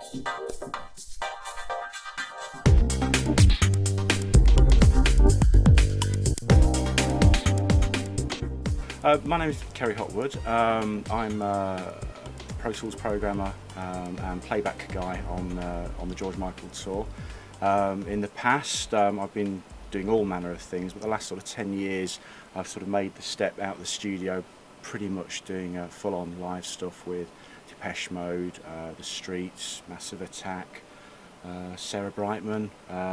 My name is Kerry Hopwood. I'm a Pro Tools programmer and playback guy on the George Michael tour. In the past, I've been doing all manner of things, but the last sort of 10 years, I've sort of made the step out of the studio, pretty much doing full-on live stuff with Depeche Mode, The Streets, Massive Attack, Sarah Brightman,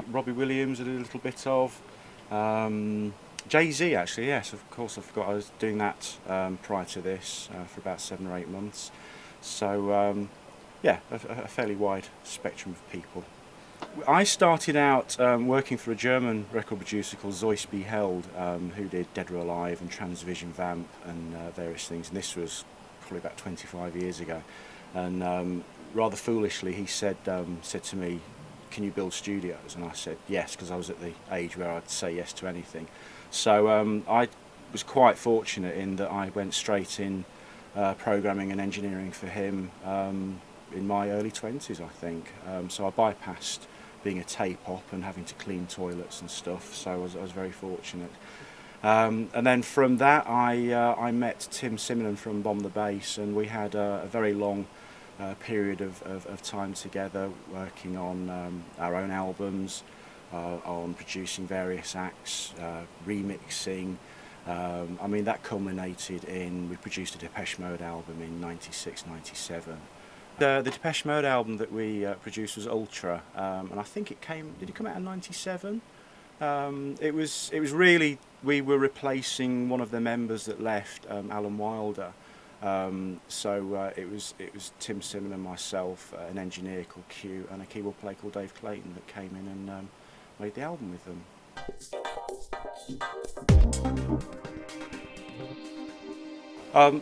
Robbie Williams, a little bit of. Jay-Z actually, yes, of course I forgot I was doing that prior to this for about 7 or 8 months. So yeah, a fairly wide spectrum of people. I started out working for a German record producer called Zeus Be Held, who did Dead or Alive and Transvision Vamp and various things, and this was probably about 25 years ago. And rather foolishly he said to me, "Can you build studios?" And I said yes, because I was at the age where I'd say yes to anything. So I was quite fortunate in that I went straight in programming and engineering for him in my early 20s, I think. So I bypassed being a tape op and having to clean toilets and stuff, so I was very fortunate. And then from that I met Tim Simmerman from Bomb the Bass, and we had a very long period of time together working on our own albums, on producing various acts, remixing. I mean, that culminated in, we produced a Depeche Mode album in '96, '97. The Depeche Mode album that we produced was Ultra, and I think did it come out in '97? It was really, we were replacing one of the members that left, Alan Wilder. So it was Tim Simmerman and myself, an engineer called Q, and a keyboard player called Dave Clayton that came in and made the album with them.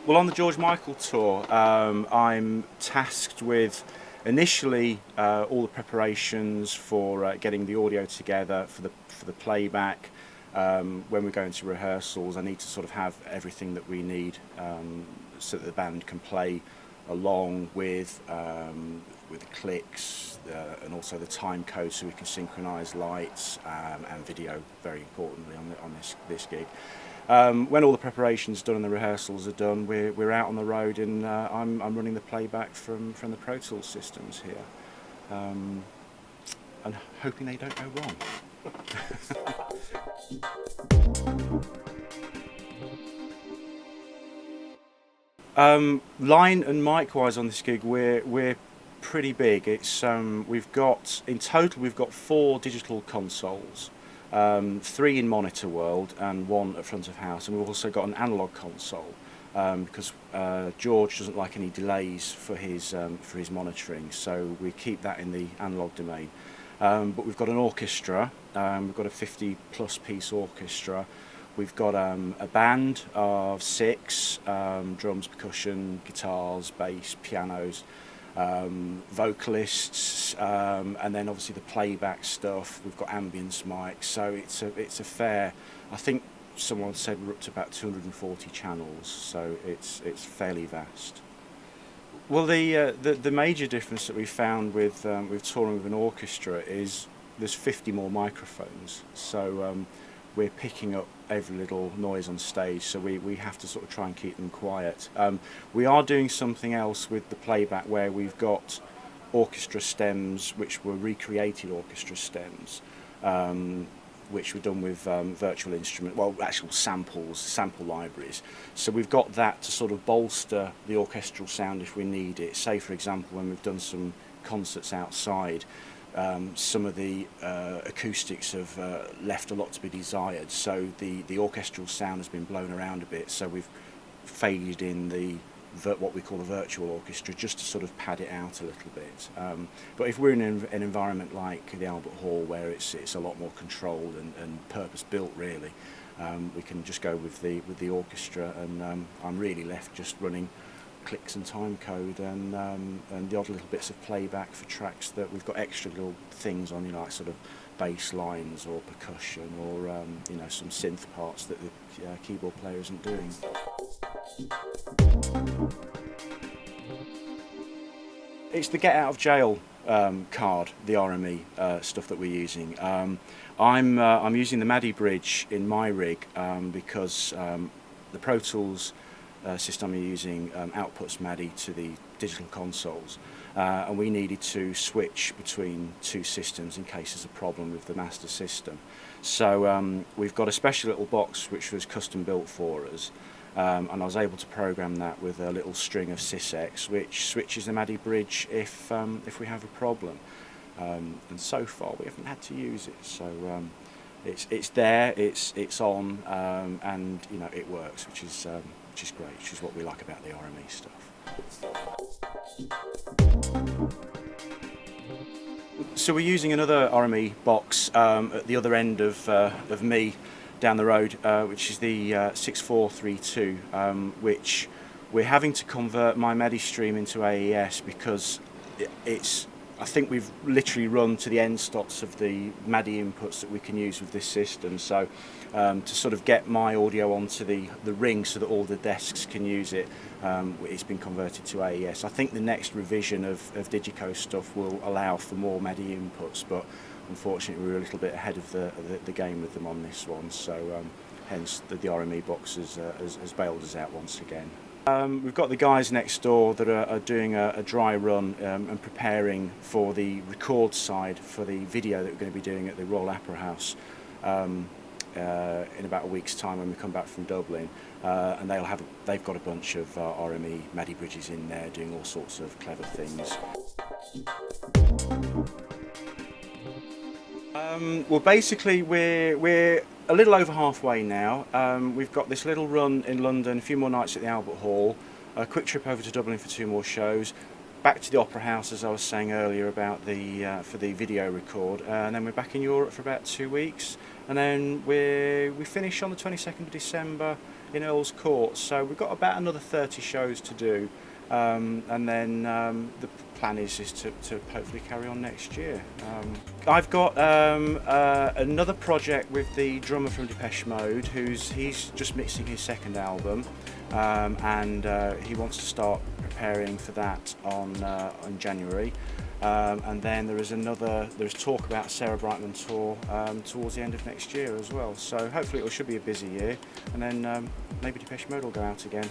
Well, on the George Michael tour, I'm tasked with initially all the preparations for getting the audio together for the playback. When we're going to rehearsals, I need to sort of have everything that we need so that the band can play along with the clicks and also the time code, so we can synchronise lights and video, very importantly on this gig. When all the preparations done and the rehearsals are done, we're out on the road, and I'm running the playback from the Pro Tools systems here, and hoping they don't go wrong. Line and mic wise on this gig, we're pretty big. It's we've got 4 digital consoles, 3 in monitor world and 1 at front of house, and we've also got an analog console because George doesn't like any delays for his monitoring, so we keep that in the analog domain. But we've got an orchestra. We've got a 50+ piece orchestra. We've got a band of 6, drums, percussion, guitars, bass, pianos, vocalists, and then obviously the playback stuff. We've got ambience mics, so it's a fair, I think someone said we're up to about 240 channels, so it's fairly vast. Well, the major difference that we found with touring with an orchestra is there's 50 more microphones, so we're picking up every little noise on stage, so we have to sort of try and keep them quiet. We are doing something else with the playback where we've got orchestra stems, which were recreated orchestra stems, which were done with virtual instrument, well, actual sample libraries. So we've got that to sort of bolster the orchestral sound if we need it. Say, for example, when we've done some concerts outside, some of the acoustics have left a lot to be desired, so the orchestral sound has been blown around a bit, so we've faded in what we call the virtual orchestra, just to sort of pad it out a little bit. But if we're in an environment like the Albert Hall, where it's a lot more controlled and purpose-built really, we can just go with the orchestra, and I'm really left just running clicks and time code and the odd little bits of playback for tracks that we've got extra little things on, like sort of bass lines or percussion or some synth parts that the keyboard player isn't doing. It's the get out of jail card, the RME stuff that we're using. I'm using the MADI bridge in my rig because the Pro Tools system I'm using outputs MADI to the digital consoles, and we needed to switch between two systems in case there's a problem with the master system. So we've got a special little box which was custom built for us, and I was able to program that with a little string of Synthax which switches the MADI bridge if we have a problem. And so far we haven't had to use it, so it's there, it's on, and you know, it works, which is great, which is what we like about the RME stuff. So we're using another RME box at the other end of me down the road, which is the 6432, which we're having to convert my MADI stream into AES because I think we've literally run to the end stops of the MADI inputs that we can use with this system. So to sort of get my audio onto the ring so that all the desks can use it, it's been converted to AES. I think the next revision of Digico stuff will allow for more MADI inputs, but unfortunately we're a little bit ahead of the game with them on this one, so hence the RME box has bailed us out once again. We've got the guys next door that are doing a dry run and preparing for the record side for the video that we're going to be doing at the Royal Opera House in about a week's time when we come back from Dublin, and they've got a bunch of RME MADI bridges in there doing all sorts of clever things. Well, basically we're a little over halfway now. We've got this little run in London, a few more nights at the Albert Hall, a quick trip over to Dublin for 2 more shows, back to the Opera House as I was saying earlier about for the video record, and then we're back in Europe for about 2 weeks, and then we finish on the 22nd of December in Earl's Court, so we've got about another 30 shows to do, and then the plan is to hopefully carry on next year. I've got another project with the drummer from Depeche Mode, he's just mixing his second album, and he wants to start preparing for that on January. And then there's talk about a Sarah Brightman tour towards the end of next year as well. So hopefully it should be a busy year, and then maybe Depeche Mode will go out again.